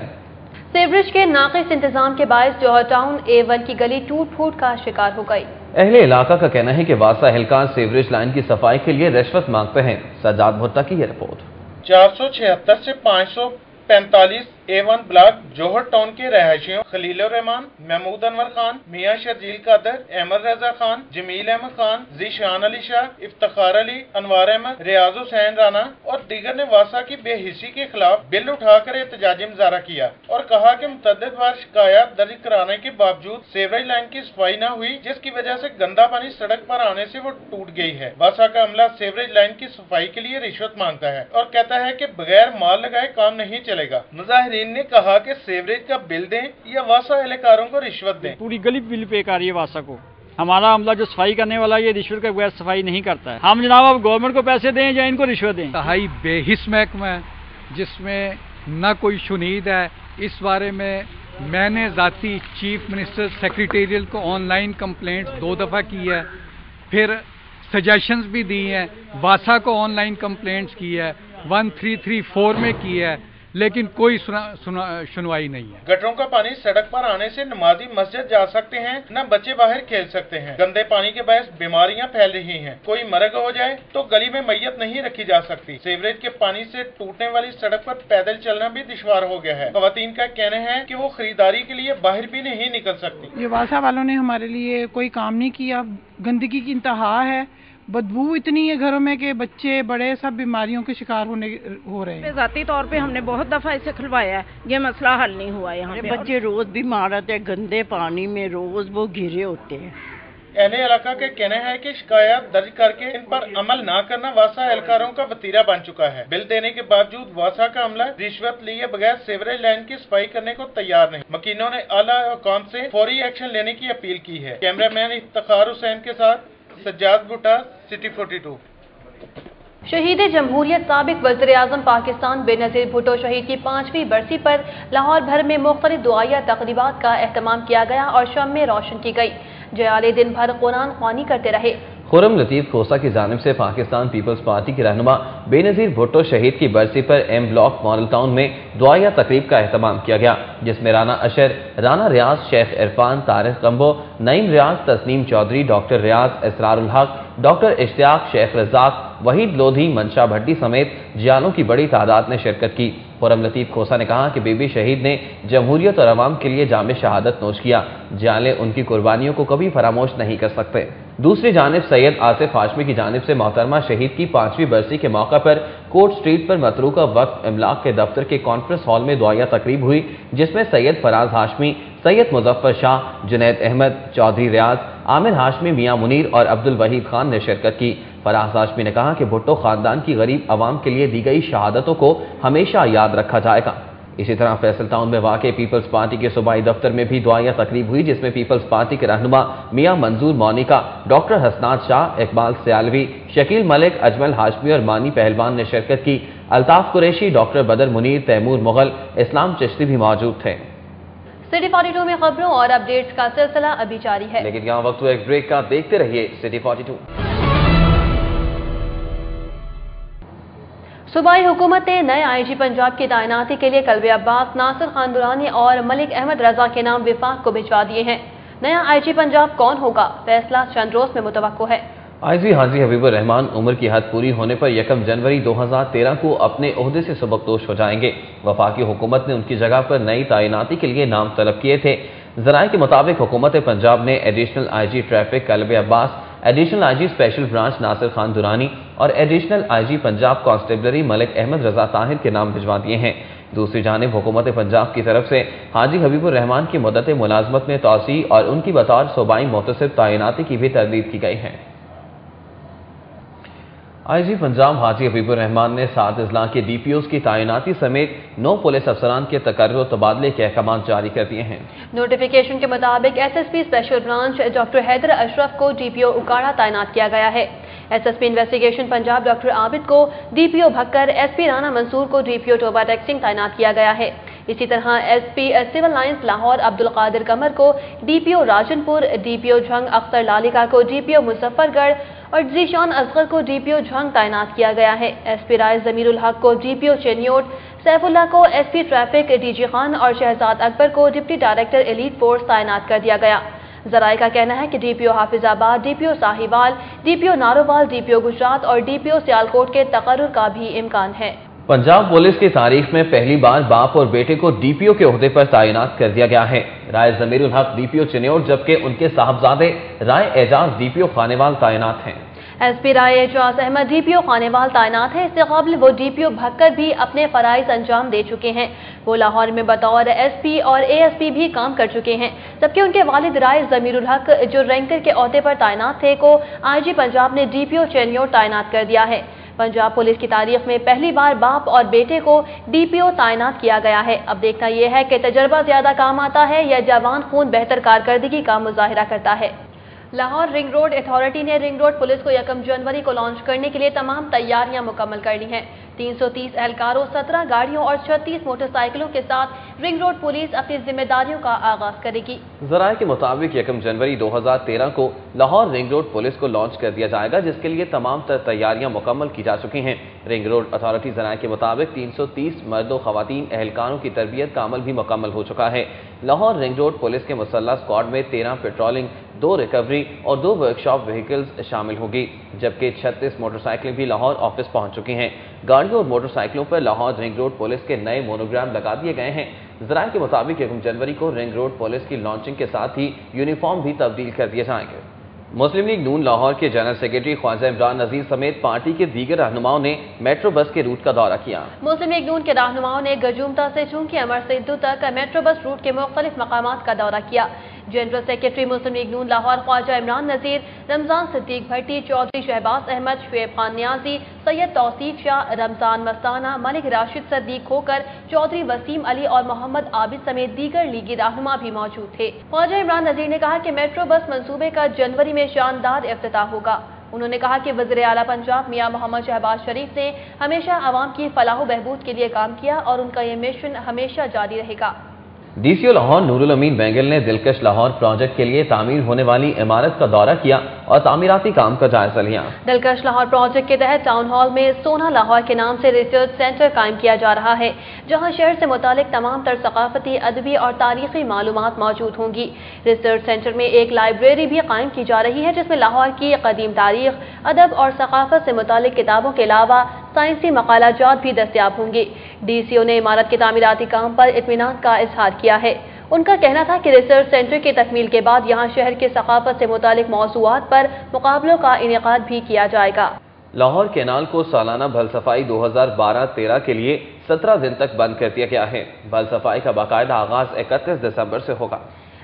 सीवरेज के नाक़िस इंतजाम के बायस जौहर टाउन A1 की गली टूट फूट का शिकार हो गई। अहले इलाका का कहना है कि वासा एहलकार सीवरेज लाइन की सफाई के लिए रिश्वत मांगते हैं। सज्जाद भुट्टा की यह रिपोर्ट। 476 से 545 A1 ब्लॉक जौहर टाउन के रहायशियों खलीलुर रहमान, महमूद अनवर खान, मियां शर्जील कादर, अहमद रजा खान, जमील अहमद खान, ज़ीशान अली शाह, इफ्तिखार अली, अनवार अहमद, रियाज हुसैन राना और दीगर ने वासा की बेहिस्सी के खिलाफ बिल उठाकर एहतजाजी मुजाहरा किया और कहा कि मुतअद्दिद बार शिकायत दर्ज कराने के बावजूद सीवरेज लाइन की सफाई न हुई, जिसकी वजह से गंदा पानी सड़क पर आने से वो टूट गई है। वासा का अमला सीवरेज लाइन की सफाई के लिए रिश्वत मांगता है और कहता है कि बगैर माल लगाए काम नहीं चलेगा। मुजाहिरीन ने कहा कि सीवरेज का बिल दें या वासा एहलकारों को रिश्वत दें। पूरी गली बिल पे कर रही है वासा को। हमारा अमला जो सफाई करने वाला ये रिश्वत के बगैर सफाई नहीं करता है। हम जनाब अब गवर्नमेंट को पैसे दें या इनको रिश्वत दें। इंतहाई बेहिस महकमा है जिसमें न कोई शुनीद है। इस बारे में मैंने ज़ाती चीफ मिनिस्टर सेक्रेटेरियल को ऑनलाइन कंप्लेंट्स 2 दफ़ा की है, फिर सजेशंस भी दी हैं, वासा को ऑनलाइन कंप्लेंट्स की है, 1334 में की है, लेकिन कोई सुनवाई नहीं है। गटरों का पानी सड़क पर आने से नमाजी मस्जिद जा सकते हैं, न बच्चे बाहर खेल सकते हैं। गंदे पानी के बायस बीमारियां फैल रही हैं। कोई मरग हो जाए तो गली में मैयत नहीं रखी जा सकती। सीवरेज के पानी से टूटने वाली सड़क पर पैदल चलना भी दुश्वार हो गया है। खवातीन का कहना है कि वो खरीदारी के लिए बाहर भी नहीं निकल सकती। ये वासा वालों ने हमारे लिए कोई काम नहीं किया, गंदगी की इंतहा है, बदबू इतनी है घरों में कि बच्चे बड़े सब बीमारियों के शिकार हो रहे हैं। ذاتی طور پہ ہم نے بہت دفعہ اسے کھلوایا ہے، یہ مسئلہ حل نہیں ہوا ہے۔ یہاں پہ بچے روز بیمار آتے ہیں، گندے پانی میں روز وہ گھرے ہوتے ہیں۔ اہل علاقہ کے کہنا ہے کہ شکایات درج کر کے ان پر عمل نہ کرنا واسا اہلکاروں کا وتیرہ بن چکا ہے۔ بل دینے کے باوجود واسا کا عملہ رشوت لیے بغیر سیوریج لائن کی صفائی کرنے کو تیار نہیں۔ مکینوں نے اعلیٰ حکام سے فوری ایکشن لینے کی اپیل کی ہے۔ کیمرہ مین افتخار حسین کے ساتھ سجاد بھٹا، سٹی 42۔ شہید جمہوریت سابق وزیر اعظم پاکستان بے نظیر بھٹو شہید کی 5ویں برسی پر لاہور بھر میں مختلف دعائیہ تقریبات کا اہتمام کیا گیا اور شمعیں روشن کی گئی۔ جیالے دن بھر قرآن خوانی کرتے رہے۔ خرم لطیف کھوسہ کی جانب سے پاکستان پیپلز پارٹی کے رہنما بے نظیر بھٹو شہید کی برسی پر ایم بلاک ماڈل ٹاؤن میں دعائیہ تقریب کا اہتمام کیا گیا، جس میں رانا اشر، رانا ریاض، شیخ عرفان، طارق قمبو، نعیم ریاض، تسنیم چودھری، ڈاکٹر ریاض، اسرار الحق، ڈاکٹر اشتیاق، شیخ رزاق، وحید لودھی، منشا بھٹی سمیت جیالوں کی بڑی تعداد نے شرکت کی۔ خرم لطیف کھوسہ نے کہا کہ بی بی شہید نے جمہوریت اور عوام کے لیے جام شہادت نوش کیا، جیالے ان کی قربانیوں کو کبھی فراموش نہیں کر سکتے۔ دوسری جانب سید آصف ہاشمی کی جانب سے محترمہ شہید کی 5ویں برسی کے موقع پر کورٹ سٹریٹ پر متروکہ وقف املاک کے دفتر کے کانفرنس ہال میں دعائیہ تقریب ہوئی، جس میں سید فراز ہاشمی، سید مظفر شاہ، جنید احمد، چودھری ریاض، عامر ہاشمی، میاں منیر اور عبد الوحید خان نے شرکت کی۔ فراز ہاشمی نے کہا کہ بھٹو خاندان کی غریب عوام کے لیے دی گئی شہادتوں کو ہمیشہ یاد رکھا جائے گا۔ اسی طرح فیصل ٹاؤن میں واقع پیپلز پارٹی کے صوبائی دفتر میں بھی دعائیہ تقریب ہوئی، جس میں پیپلز پارٹی کے رہنما میاں منظور مونیکا، ڈاکٹر حسنات شاہ، اقبال سیالوی، شکیل ملک، اجمل ہاشمی اور مانی پہلوان نے شرکت کی۔ الطاف قریشی، ڈاکٹر بدر منیر، تیمور مغل، اسلام چشتی بھی موجود تھے۔ سٹی 42 میں خبروں اور اپڈیٹس کا سلسلہ ابھی جاری ہے، لیکن یہاں وقت ہوا ایک بریک کا، دیکھتے رہیے سٹی 42۔ صوبائی حکومت نے نئے آئی جی پنجاب کی تعیناتی کے لیے قلب عباس، ناصر خان درانی اور ملک احمد رضا کے نام وفاق کو بھجوا دیے ہیں۔ نیا آئی جی پنجاب کون ہوگا؟ فیصلہ چند روز میں متوقع ہے۔ آئی جی حاجی حبیب الرحمان عمر کی حد پوری ہونے پر 1 جنوری 2013 کو اپنے عہدے سے سبکدوش ہو جائیں گے۔ وفاقی حکومت نے ان کی جگہ پر نئی تعیناتی کے لیے نام طلب کیے تھے۔ ذرائع کے مطابق حکومت پنجاب نے additional I G traffic Qalb Abbas, additional I G special branch Nasir Khan Durrani اور additional I G Punjab constabulary Malik Ahmad Raza Tahir کے نام بھجوا دیے ہیں۔ دوسری جانب حکومت پنجاب کی طرف سے حاجی حبیب الرحمان کی مدت ملازمت میں توسیع اور ان کی بطور صوبائی محتسب تعیناتی کی بھی تردید کی گئی ہے۔ آئی جی پنجاب حاجی حبیب الرحمان نے 7 اضلاع کے ڈی پی اوز کی تعیناتی سمیت 9 پولیس افسران کے تقرر و تبادلے کے احکامات جاری کر دیے ہیں۔ نوٹیفیکیشن کے مطابق S S P special branch doctor Haider Ashraf کو ڈی پی او اکاڑا تعینات کیا گیا ہے۔ S S P investigation Punjab doctor Abid کو D P O Bhakkar, S P Rana Mansoor کو ڈی پی او ٹوبا ٹیکسنگ تعینات کیا گیا ہے۔ اسی طرح S P civil lines Lahore عبد القادر قمر کو ڈی پی او راجن پور، ڈی پی او جھنگ اختر لالیکا کو ڈی پی او مظفر گڑھ اور ذیشان اصغر کو ڈی پی او جھنگ تعینات کیا گیا ہے۔ ایس پی رائے ضمیر الحق کو ڈی پی او چینیوٹ، سیف اللہ کو S P traffic D G Khan اور شہزاد اکبر کو ڈپٹی ڈائریکٹر ایلیٹ فورس تعینات کر دیا گیا۔ ذرائع کا کہنا ہے کہ ڈی پی او حافظ آباد، ڈی پی او ساہیوال، ڈی پی او نارووال، ڈی پی او گجرات اور ڈی پی او سیالکوٹ کے تقرر کا بھی امکان ہے۔ پنجاب پولیس کی تاریخ میں پہلی بار باپ اور بیٹے کو ڈی پی او کے عہدے پر تعینات کر دیا گیا ہے۔ رائے ضمیر الحق ڈی پی او چنیوٹ جبکہ ان کے صاحبزادے رائے اعجاز ڈی پی او خانیوال تعینات ہیں۔ ایس پی رائے اعجاز احمد ڈی پی او خانیوال تعینات ہیں۔ اس سے قبل وہ ڈی پی او بھکر بھی اپنے فرائض انجام دے چکے ہیں۔ وہ لاہور میں بطور ایس پی اور اے ایس پی بھی کام کر چکے ہیں، جبکہ ان کے والد رائے ضمیر الحق جو رینکر کے عہدے پر تعینات تھے کو آئی جی پنجاب نے ڈی پی او چینیوٹ تعینات کر دیا ہے۔ پنجاب پولیس کی تاریخ میں پہلی بار باپ اور بیٹے کو ڈی پی او تعینات کیا گیا ہے۔ اب دیکھنا یہ ہے کہ تجربہ زیادہ کام آتا ہے یا جوان خون بہتر کارکردگی کا مظاہرہ کرتا ہے۔ لاہور رنگ روڈ اتھارٹی نے رنگ روڈ پولیس کو 1 جنوری کو لانچ کرنے کے لیے تمام تیاریاں مکمل کر لی ہیں۔ 330 اہلکاروں، 17 گاڑیوں اور 36 موٹر سائیکلوں کے ساتھ رنگ روڈ پولیس اپنی ذمہ داریوں کا آغاز کرے گی۔ ذرائع کے مطابق 1 جنوری 2013 کو لاہور رنگ روڈ پولیس کو لانچ کر دیا جائے گا، جس کے لیے تمام تیاریاں مکمل کی جا چکی ہیں۔ رنگ روڈ اتھارٹی ذرائع کے مطابق 330 مرد و خواتین اہلکاروں کی تربیت کا عمل بھی مکمل ہو چکا ہے۔ لاہور رنگ روڈ پولیس کے مسلح اسکواڈ میں 13 پیٹرولنگ، 2 ریکوری اور 2 ورکشاپ وہیکلز شامل ہوگی، جبکہ 36 موٹر سائیکلیں بھی لاہور آفس پہنچ چکی ہیں۔ گاڑیوں اور موٹر سائیکلوں پر لاہور رنگ روڈ پولیس کے نئے مونوگرام لگا دیے گئے ہیں۔ ذرائع کے مطابق 1 جنوری کو رنگ روڈ پولیس کی لانچنگ کے ساتھ ہی یونیفارم بھی تبدیل کر دیے جائیں گے۔ मुस्लिम लीग नून लाहौर के जनरल सेक्रेटरी ख्वाजा इमरान नजीर समेत पार्टी के दीगर रहनुमाओं ने मेट्रो बस के रूट का दौरा किया। मुस्लिम लीग नून के रहनुमाओं ने गजूमता से चूंकि अमर सिद्धू तक मेट्रो बस रूट के मुख्तलिफ मकामात का दौरा किया। जनरल सेक्रेटरी मुस्लिम लीग नून लाहौर ख्वाजा इमरान नजीर, रमजान सिद्दीक भट्टी, चौधरी शहबाज अहमद, शुएब खान नियाजी, सैयद तौसीफ शाह, रमजान मस्ताना, मलिक राशिद सद्दीक होकर, चौधरी वसीम अली और मोहम्मद आबिद समेत दीगर लीगी रहनुमा भी मौजूद थे। ख्वाजा इमरान नजीर ने कहा कि मेट्रो बस मंसूबे का जनवरी में शानदार इफ्तिताह होगा। उन्होंने कहा कि वज़ीर आला पंजाब मियां मोहम्मद शहबाज शरीफ ने हमेशा आवाम की फलाह बहबूद के लिए काम किया और उनका ये मिशन हमेशा जारी रहेगा। डीसीओ लाहौर नूरुल अमीन बेंगल ने दिलकश लाहौर प्रोजेक्ट के लिए तामीर होने वाली इमारत का दौरा किया और तामीराती काम का जायजा लिया। दिलकश लाहौर प्रोजेक्ट के तहत टाउन हॉल में सोना लाहौर के नाम से रिसर्च सेंटर कायम किया जा रहा है, जहां शहर से मुतालिक तमाम तर सकाफती, अदबी और तारीखी मालूमात मौजूद होंगी। रिसर्च सेंटर में एक लाइब्रेरी भी कायम की जा रही है, जिसमें लाहौर की कदीम तारीख, अदब और सकाफत से मुतालिक किताबों के अलावा साइंसी मकालाजात भी दस्तयाब होंगे। डीसीओ ने इमारत के तामीराती काम पर इत्मीनान का इजहार किया है। उनका कहना था कि रिसर्च सेंटर की तकमील के बाद यहाँ शहर के सकाफत से मुतालिक मौज़ूआत पर मुकाबलों का इनेकाद भी किया जाएगा। लाहौर कैनाल को सालाना भल सफाई 2012-13 के लिए 17 दिन तक बंद कर दिया गया है। भल सफाई का बाकायदा आगाज 31 दिसंबर से होगा।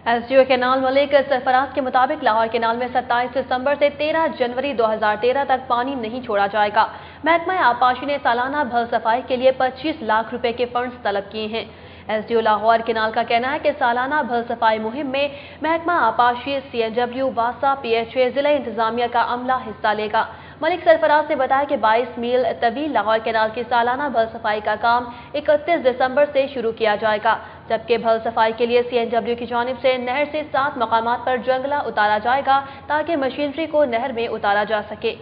एसडीओ कैनाल मलिक सरफराज के मुताबिक लाहौर कैनाल में 27 दिसंबर से 13 जनवरी 2013 तक पानी नहीं छोड़ा जाएगा। महकमा आबपाशी ने सालाना भल सफाई के लिए 25 लाख रुपए के फंड्स तलब किए हैं। एसडीओ लाहौर कैनाल का कहना है कि सालाना भल सफाई मुहिम में महकमा आबपाशी, CNW, वासा, PHA, जिला इंतजामिया का अमला हिस्सा लेगा। मलिक सरफराज ने बताया कि 22 मील तवील लाहौर कैनाल की सालाना भल सफाई का काम 31 दिसंबर से शुरू किया जाएगा, जबकि भल सफाई के लिए CNW की जानिब से नहर से 7 मकामात पर जंगला उतारा जाएगा ताकि मशीनरी को नहर में उतारा जा सके।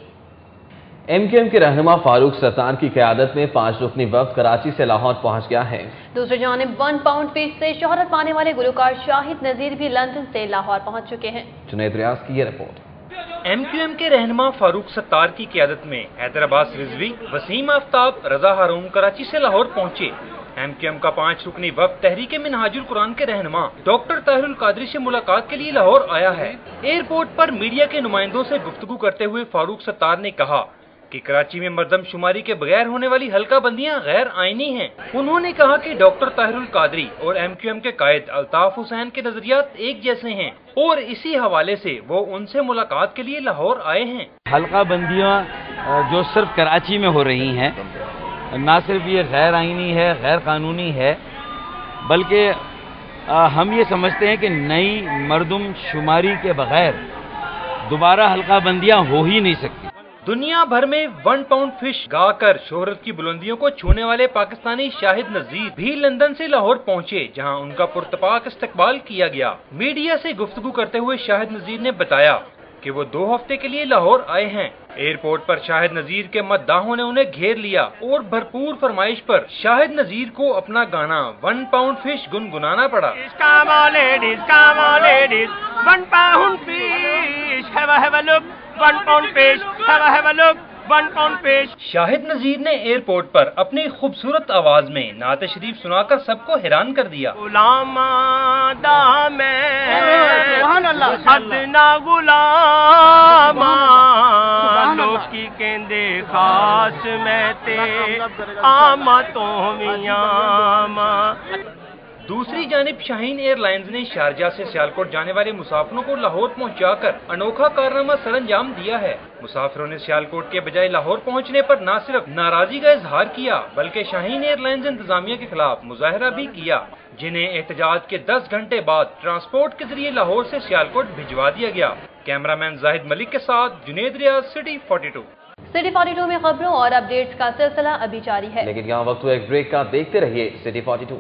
MQM के रहनुमा फारूक सत्तार की क़यादत में 5 रुकनी वफ़द कराची से लाहौर पहुंच गया है। दूसरी जानिब 1 पाउंड फिश से शोहरत पाने वाले गुलकार शाहिद नजीर भी लंदन से लाहौर पहुंच चुके हैं। जुनैद रियाज की ये रिपोर्ट। MQM के रहनुमा फारूक सत्तार की क़यादत में हैदराबाद रिजवी, वसीम आफ्ताब, रजा हारून कराची से लाहौर पहुंचे। MQM का 5 रुकनी वफ़द तहरीक मिनहाजुल कुरान के रहनुमा डॉक्टर ताहिरुल कादरी से मुलाकात के लिए लाहौर आया है। एयरपोर्ट पर मीडिया के नुमाइंदों से गुफ्तगू करते हुए फारूक सत्तार ने कहा कि कराची में मर्दमशुमारी के बगैर होने वाली हल्का बंदियां गैर आईनी हैं। उन्होंने कहा कि डॉक्टर ताहिरुल कादरी और MQM के कायद अल्ताफ हुसैन के नजरियात एक जैसे हैं और इसी हवाले से वो उनसे मुलाकात के लिए लाहौर आए हैं। हल्का बंदियां जो सिर्फ कराची में हो रही हैं, ना सिर्फ ये गैर आईनी है, गैर कानूनी है, बल्कि हम ये समझते हैं कि नई मर्दमशुमारी के बगैर दोबारा हल्का बंदियां हो ही नहीं सकती। दुनिया भर में 1 पाउंड फिश गाकर शोहरत की बुलंदियों को छूने वाले पाकिस्तानी शाहिद नजीर भी लंदन से लाहौर पहुंचे, जहां उनका पुरतपाक इस्तकबाल किया गया। मीडिया से गुफ्तगू करते हुए शाहिद नजीर ने बताया कि वो 2 हफ्ते के लिए लाहौर आए हैं। एयरपोर्ट पर शाहिद नजीर के मद्दाहों ने उन्हें घेर लिया और भरपूर फरमाइश पर शाहिद नजीर को अपना गाना 1 पाउंड फिश गुनगुनाना पड़ा। शाहिद नजीर ने एयरपोर्ट पर अपनी खूबसूरत आवाज में नात शरीफ सुनाकर सबको हैरान कर दिया। लोकी कहंदे खास मैं ते आमा तो मियामा। दूसरी जानिब शाहीन एयरलाइंस ने शारजा से सियालकोट जाने वाले मुसाफिरों को लाहौर पहुंचाकर अनोखा कारनामा सरअंजाम दिया है। मुसाफिरों ने सियालकोट के बजाय लाहौर पहुंचने पर न सिर्फ नाराजगी का इजहार किया, बल्कि शाहीन एयरलाइंस इंतजामिया के खिलाफ मुजाहरा भी किया, जिन्हें एहतजाज के 10 घंटे बाद ट्रांसपोर्ट के जरिए लाहौर से सियालकोट भिजवा दिया गया। कैमरामैन जाहिद मलिक के साथ जुनैद रियाज, सिटी 42। सिटी 42 में खबरों और अपडेट्स का सिलसिला अभी जारी है, लेकिन यहाँ वक्त हुआ एक ब्रेक का। देखते रहिए सिटी 42।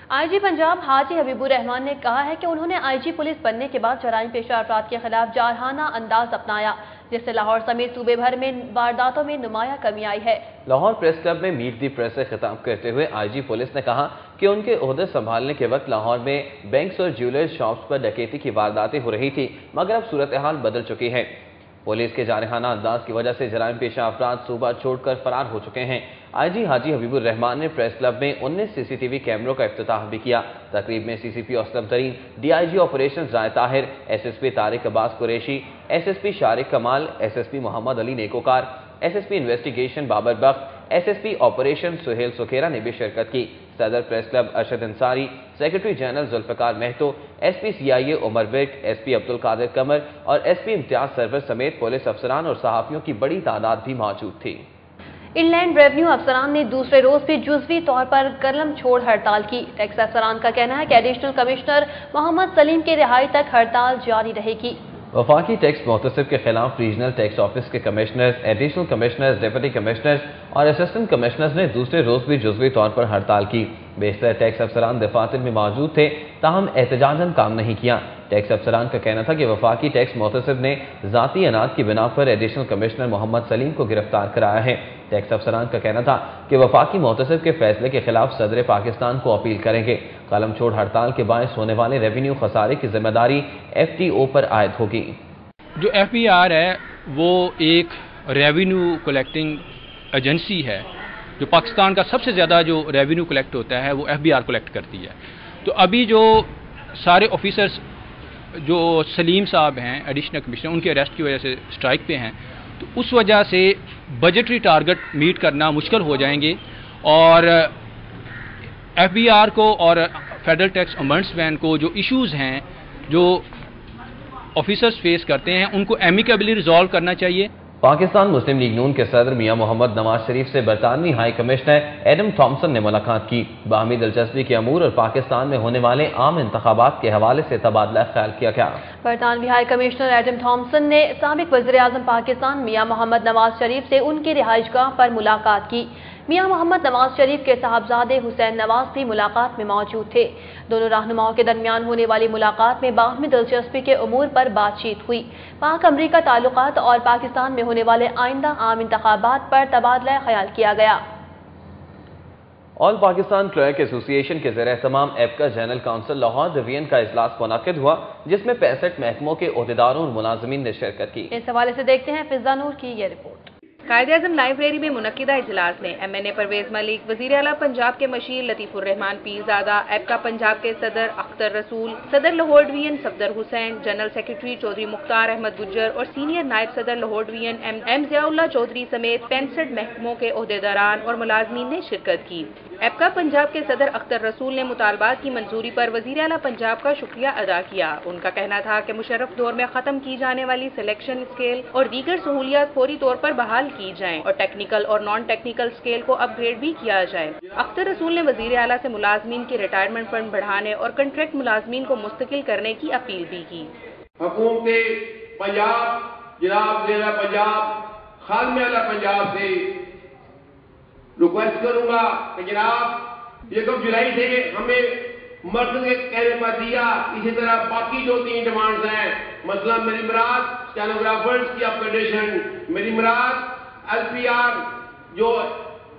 IG पंजाब हाजी हबीबुर रहमान ने कहा है कि उन्होंने IG पुलिस बनने के बाद जराइम पेशा अफराद के खिलाफ जारहाना अंदाज अपनाया, जिससे लाहौर समेत सूबे भर में वारदातों में नुमाया कमी आई है। लाहौर प्रेस क्लब में मीट दी प्रेस से खिताब करते हुए IG पुलिस ने कहा कि उनके ओहदे संभालने के वक्त लाहौर में बैंक्स और ज्वेलर्स शॉप्स पर डकैती की वारदातें हो रही थी, मगर अब सूरत हाल बदल चुकी है। पुलिस के जारहाना अंदाज की वजह से जराइम पेशा अफराद सूबा छोड़कर फरार हो चुके हैं। IG हाजी हबीबुर रहमान ने प्रेस क्लब में 19 CCTV कैमरों का इफ्तिताह भी किया। तकरीब में CCP असलम तरीन, DIG ऑपरेशन जायद Tahir, SSP Tariq Abbas Qureshi, SSP Shariq Kamal, SSP Mohammad Ali Nekokar, SSP investigation Babar Bakht, SSP operation Suhail Sukhera ने भी शिरकत की। सदर press club Arshad Ansari, secretary general Zulfiqar Mahto, SP CIA Umar Virk, SP Abdul Qadir Qamar और SP इम्तियाज सरवर समेत पुलिस अफसरान और सहाफियों की बड़ी तादाद भी मौजूद थी। इनलैंड रेवेन्यू अफसरान ने दूसरे रोज भी जुज़वी तौर पर कलम छोड़ हड़ताल की। टैक्स अफसरान का कहना है कि एडिशनल कमिश्नर मोहम्मद सलीम की रिहाई तक हड़ताल जारी रहेगी। वफाकी टैक्स मुहतसिब के खिलाफ रीजनल टैक्स ऑफिस के commissioners, additional commissioners, deputy commissioners और असिस्टेंट कमिश्नर्स ने दूसरे रोज भी जुज़वी तौर पर हड़ताल की। बेशतर टैक्स अफसरान दफातर में मौजूद थे, ताहम एहतजाजन काम नहीं किया। टैक्स अफसरान का कहना था कि वफाकी टैक्स मुहतसिब ने ज़ाती अनाद की बिना पर एडिशनल कमिश्नर मोहम्मद सलीम को गिरफ्तार कराया है। टैक्स अफसरान का कहना था कि वफाकी मुहतसिब के फैसले के खिलाफ सदर पाकिस्तान को अपील करेंगे। कलम छोड़ हड़ताल के बायस होने वाले रेवेन्यू खसारे की जिम्मेदारी FTO पर आयद होगी। जो FBR है वो एक रेवेन्यू कलेक्टिंग एजेंसी है। जो पाकिस्तान का सबसे ज़्यादा जो रेवेन्यू कलेक्ट होता है वो FBR कलेक्ट करती है। तो अभी जो सारे ऑफिसर्स जो सलीम साहब हैं एडिशनल कमिश्नर, उनके अरेस्ट की वजह से स्ट्राइक पे हैं, तो उस वजह से बजटरी टारगेट मीट करना मुश्किल हो जाएंगे और FBR को और फेडरल टैक्स ओम्बड्समैन को जो इश्यूज़ हैं जो ऑफिसर्स फेस करते हैं उनको एमिकेबली रिजॉल्व करना चाहिए। पाकिस्तान मुस्लिम लीग नून के सदर मियां मोहम्मद नवाज शरीफ से बरतानवी हाई कमिश्नर एडम थॉम्सन ने मुलाकात की। बाहमी दिलचस्पी के अमूर और पाकिस्तान में होने वाले आम इंतखाबात के हवाले से तबादला ख्याल किया गया। बरतानवी हाई कमिश्नर एडम थॉम्सन ने साबिक वज़ीर आज़म पाकिस्तान मियां मोहम्मद नवाज शरीफ से उनकी रिहाइशगाह पर मुलाकात की। मियां मोहम्मद नवाज शरीफ के साहबजादे हुसैन नवाज भी मुलाकात में मौजूद थे। दोनों रहनुमाओं के दरमियान होने वाली मुलाकात में बाहमी दिलचस्पी के उमूर पर बातचीत हुई। पाक अमरीका ताल्लुकात और पाकिस्तान में होने वाले आइंदा आम इंतखाबात पर तबादला ख्याल किया गया। ऑल पाकिस्तान क्लर्क एसोसिएशन के ज़ेर एहतमाम एपका जनरल काउंसिल लाहौर डिवीजन का इजलास मुनक्किद हुआ, जिसमें 65 महकमों के ओहदेदारों और मुलाजमीन ने शिरकत की। इस हवाले से देखते हैं फिजा नूर की ये रिपोर्ट। कायदे-ए-आज़म लाइब्रेरी में मुनक्किदा इजलास में MNA परवेज मलिक, वज़ीर आला पंजाब के मशीर लतीफ़ुर रहमान पीरज़ादा, एपका पंजाब के सदर अख्तर रसूल, सदर Lahore division Safdar Hussain, general secretary Chaudhry Mukhtar Ahmad Gujjar और सीनियर नायब सदर लाहौर डिवीजन M ज़ियाउल्लाह चौधरी समेत 65 महकमों के ओहदेदारान और मुलाजमीन ने शिरकत की। एपका पंजाब के सदर अख्तर रसूल ने मुतालबात की मंजूरी पर वज़ीर आला पंजाब का शुक्रिया अदा किया। उनका कहना था कि मुशर्रफ दौर में खत्म की जाने वाली सिलेक्शन स्केल और दीगर सहूलियात फौरी तौर पर बहाल की जाएं और टेक्निकल और नॉन टेक्निकल स्केल को अपग्रेड भी किया जाए। अख्तर रसूल ने वज़ीर आला से मुलाजमीन के रिटायरमेंट फंड बढ़ाने और कंट्रैक्ट मुलाजमीन को मुस्तकिल करने की अपील भी की। हुकूमत पंजाब जनाब ज़ेरा पंजाब खादमे आला पंजाब से रिक्वेस्ट करूंगा कि जनाब 1 जुलाई से हमें मर्द के कहने पर दिया, इसी तरह बाकी जो 3 डिमांड्स हैं, मतलब मेरी मुराद स्टेनोग्राफर्स की अपग्रेडेशन, मेरी मुराद LPR जो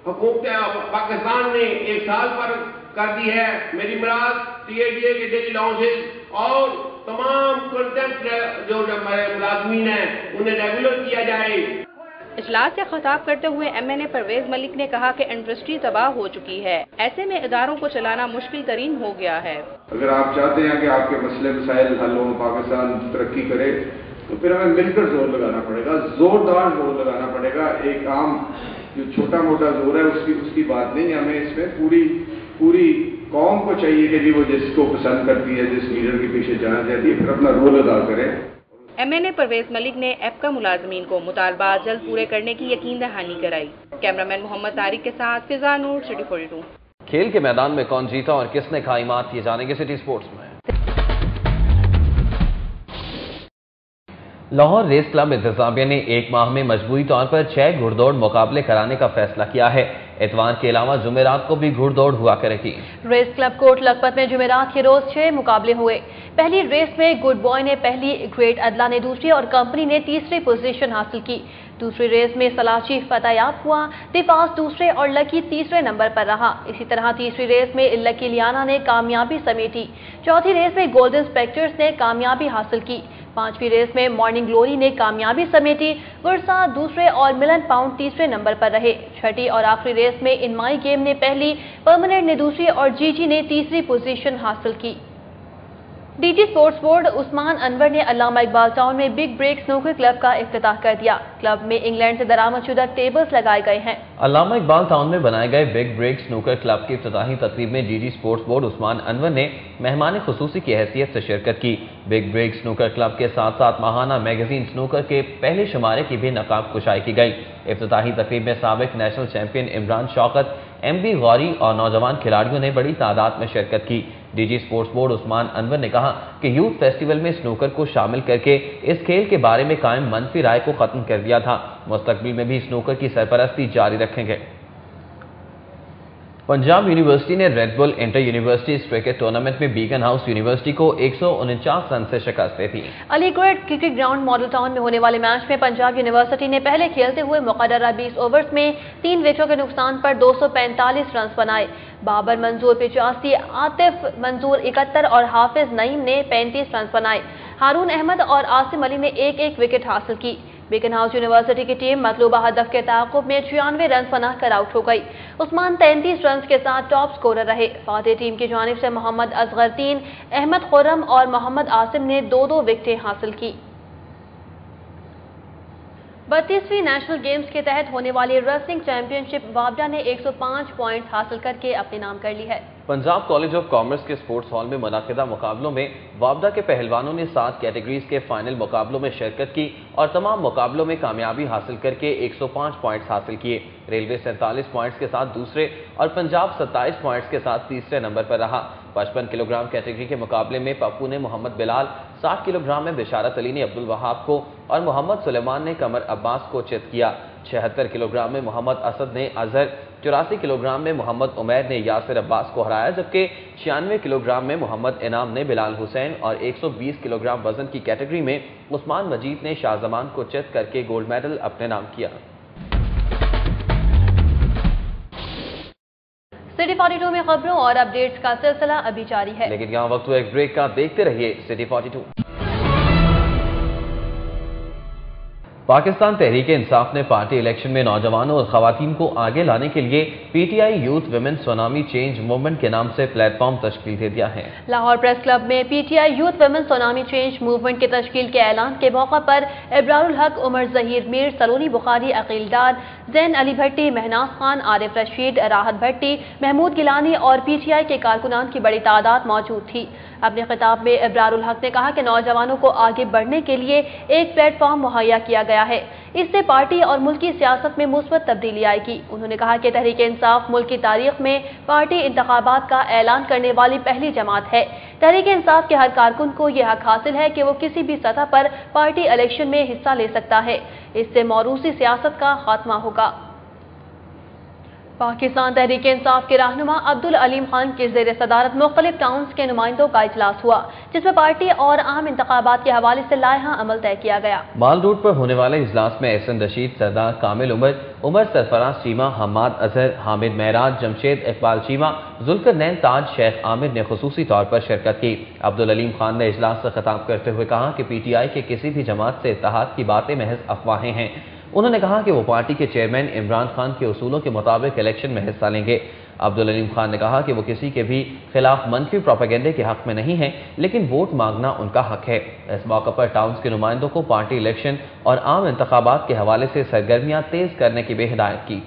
हुकूमत पाकिस्तान ने 1 साल पर कर दी है, मेरी मुराद TADA के डेली अलाउंसेस और तमाम कंटेंट जो हमारे मुलाजमीन हैं उन्हें रेगुलर किया जाए। इजलास से खिताब करते हुए MNA परवेज मलिक ने कहा कि इंडस्ट्री तबाह हो चुकी है, ऐसे में इदारों को चलाना मुश्किल तरीन हो गया है। अगर आप चाहते हैं कि आपके मसले मसाइल हल हो, पाकिस्तान तरक्की करे, तो फिर हमें मिलकर जोर लगाना पड़ेगा, जोरदार जोर लगाना पड़ेगा। एक आम जो छोटा मोटा जोर है उसकी बात नहीं, हमें इसमें पूरी कौम को चाहिए कि जी वो जिसको पसंद करती है, जिस लीडर के पीछे जाना चाहती है, फिर अपना रोल अदा करे। MNA परवेज मलिक ने एपका मुलाजमीन को मुतालबात जल्द पूरे करने की यकीन दहानी कराई। कैमरामैन मोहम्मद तारिक के साथ फिजा नूर, सिटी 42। खेल के मैदान में कौन जीता और किसने खाई मात, ये जानेंगे सिटी स्पोर्ट्स में। लाहौर रेस क्लब इंतजामिया ने 1 माह में मजबूरी तौर पर 6 घुड़दौड़ मुकाबले कराने का फैसला किया है। इतवार के अलावा जुमेरात को भी घुड़दौड़ हुआ करेगी। रेस क्लब कोट लखपत में जुमेरात के रोज 6 मुकाबले हुए। पहली रेस में गुड बॉय ने पहली, ग्रेट अदला ने दूसरी और कंपनी ने तीसरी पोजीशन हासिल की। दूसरी रेस में सलाची फतेहयाब हुआ, दिफास दूसरे और लकी तीसरे नंबर पर रहा। इसी तरह तीसरी रेस में लकी लियाना ने कामयाबी समेटी। चौथी रेस में गोल्डन स्पेक्टर्स ने कामयाबी हासिल की। 5वीं रेस में मॉर्निंग ग्लोरी ने कामयाबी समेटी। वर्सा दूसरे और मिलन पाउंड तीसरे नंबर पर रहे। छठी और आखिरी रेस में इनमाई गेम ने पहली, परमानेंट ने दूसरी और जीजी ने तीसरी पोजीशन हासिल की। DG sports board Usman Anwar ने अल्लामा इकबाल टाउन में बिग ब्रेक स्नूकर क्लब का इफ्तिताह कर दिया। क्लब में इंग्लैंड से दरामदशुदा टेबल्स लगाए गए हैं। अल्लामा इकबाल टाउन में बनाए गए बिग ब्रेक स्नूकर क्लब की इफ्तिताही तकरीब में DG sports board Usman Anwar ने मेहमान खुसूसी की हैसियत से शिरकत की। बिग ब्रेक स्नूकर क्लब के साथ साथ माहाना मैगजीन स्नूकर के पहले शुमारे की भी नकाब कुशाई की गई। इफ्तिताही तकरीब में साबिक national champion Imran Shaukat, MB Gauri और नौजवान खिलाड़ियों ने बड़ी तादाद में शिरकत की। DG sports board Usman Anwar ने कहा कि यूथ फेस्टिवल में स्नूकर को शामिल करके इस खेल के बारे में कायम मनफी राय को खत्म कर दिया था। मुस्तकबिल में भी स्नूकर की सरपरस्ती जारी रखेंगे। पंजाब यूनिवर्सिटी ने Red Bull inter universities cricket tournament में बीगन हाउस यूनिवर्सिटी को 149 रन से शिकस्त दे दी। Aligarh cricket ground model town में होने वाले मैच में पंजाब यूनिवर्सिटी ने पहले खेलते हुए मुकर्ररा 20 ओवर्स में 3 विकेटों के नुकसान पर 245 रन बनाए। बाबर मंजूर 85, आतिफ मंजूर 71 और हाफिज नईम ने 35 रन बनाए। हारून अहमद और आसिम अली ने एक एक विकेट हासिल की। बीगन हाउस यूनिवर्सिटी की टीम मतलूबा हदफ के ताक़ुब में 96 रन बनाकर आउट हो गई। उस्मान 33 रन के साथ टॉप स्कोरर रहे। फातेह टीम की जानिब से मोहम्मद असगर 3, अहमद खुर्रम और मोहम्मद आसिम ने 2-2 विकेटें हासिल की। 32वीं नेशनल गेम्स के तहत होने वाली रेसलिंग चैंपियनशिप वाबडा ने 105 पॉइंट हासिल करके अपने नाम कर ली है। पंजाब कॉलेज ऑफ कॉमर्स के स्पोर्ट्स हॉल में मुनाकिदा मुकाबलों में वाबडा के पहलवानों ने 7 कैटेगरीज के फाइनल मुकाबलों में शिरकत की और तमाम मुकाबलों में कामयाबी हासिल करके 105 पॉइंट्स हासिल किए। रेलवे 47 पॉइंट्स के साथ दूसरे और पंजाब 27 पॉइंट्स के साथ तीसरे नंबर पर रहा। 55 किलोग्राम कैटेगरी के मुकाबले में पप्पू ने मोहम्मद बिलाल, 60 किलोग्राम में बिशारत अली ने अब्दुल वहाब को और मोहम्मद सुलेमान ने कमर अब्बास को चित किया। 76 किलोग्राम में मोहम्मद असद ने अजहर, 84 किलोग्राम में मोहम्मद उमैर ने यासिर अब्बास को हराया, जबकि 96 किलोग्राम में मोहम्मद इनाम ने बिलाल हुसैन और 120 किलोग्राम वजन की कैटेगरी में उस्मान मजीद ने शाहजमान को चित करके गोल्ड मेडल अपने नाम किया। सिटी 42 में खबरों और अपडेट्स का सिलसिला अभी जारी है, लेकिन यहाँ वक्त हुआ एक ब्रेक का। देखते रहिए सिटी 42। पाकिस्तान तहरीक इंसाफ ने पार्टी इलेक्शन में नौजवानों और खवातीन को आगे लाने के लिए PTI youth women tsunami change movement के नाम से प्लेटफॉर्म तश्कील दे दिया है। लाहौर प्रेस क्लब में PTI youth women tsunami change movement के तश्कील के ऐलान के मौका पर इब्रारुल हक, उमर जहीर मीर, सलोनी बुखारी, अकील डार, जैन अली भट्टी, महनाज खान, आरिफ रशीद, राहत भट्टी, महमूद गिलानी और पीटीआई के कारकुनान की बड़ी तादाद मौजूद थी। अपने खिताब में इब्रारुल हक ने कहा कि नौजवानों को आगे बढ़ने के लिए एक प्लेटफॉर्म मुहैया किया गया है। इससे पार्टी और मुल्क की सियासत में मुस्बत तब्दीली आएगी। उन्होंने कहा कि तहरीक इंसाफ मुल्क की तारीख में पार्टी इंतखाबात का ऐलान करने वाली पहली जमात है। तहरीक इंसाफ के हर कारकुन को यह हक हासिल है कि वो किसी भी सतह पर पार्टी इलेक्शन में हिस्सा ले सकता है। इससे मौरूसी सियासत का खात्मा होगा। पाकिस्तान तहरीक इंसाफ के रहनुमा अब्दुल अलीम खान की ज़ेर सदारत मुख्तलिफ टाउन्स के नुमाइंदों का इजलास हुआ, जिसमें पार्टी और आम इंतखाबात के हवाले से लायहा अमल तय किया गया। माल रोड पर होने वाले इजलास में एहसन रशीद, सरदार कामिल उमर सरफराज चीमा, हम्माद अजहर, हामिद महराज, जमशेद इकबाल चीमा, जुल्करनैन ताज, शेख आमिर ने खुसूसी तौर पर शिरकत की। अब्दुल अलीम खान ने इजलास से खिताब करते हुए कहा कि पीटीआई के किसी भी जमात से इत्तेहाद की बातें महज अफवाहें हैं। उन्होंने कहा कि वो पार्टी के चेयरमैन इमरान खान के उसूलों के मुताबिक इलेक्शन में हिस्सा लेंगे। अब्दुल अलीम खान ने कहा कि वो किसी के भी खिलाफ मनफी प्रोपेगेंडे के हक में नहीं है, लेकिन वोट मांगना उनका हक है। इस मौके पर टाउन्स के नुमाइंदों को पार्टी इलेक्शन और आम इंतखाबात के हवाले से सरगर्मियां तेज करने की भी हिदायत की।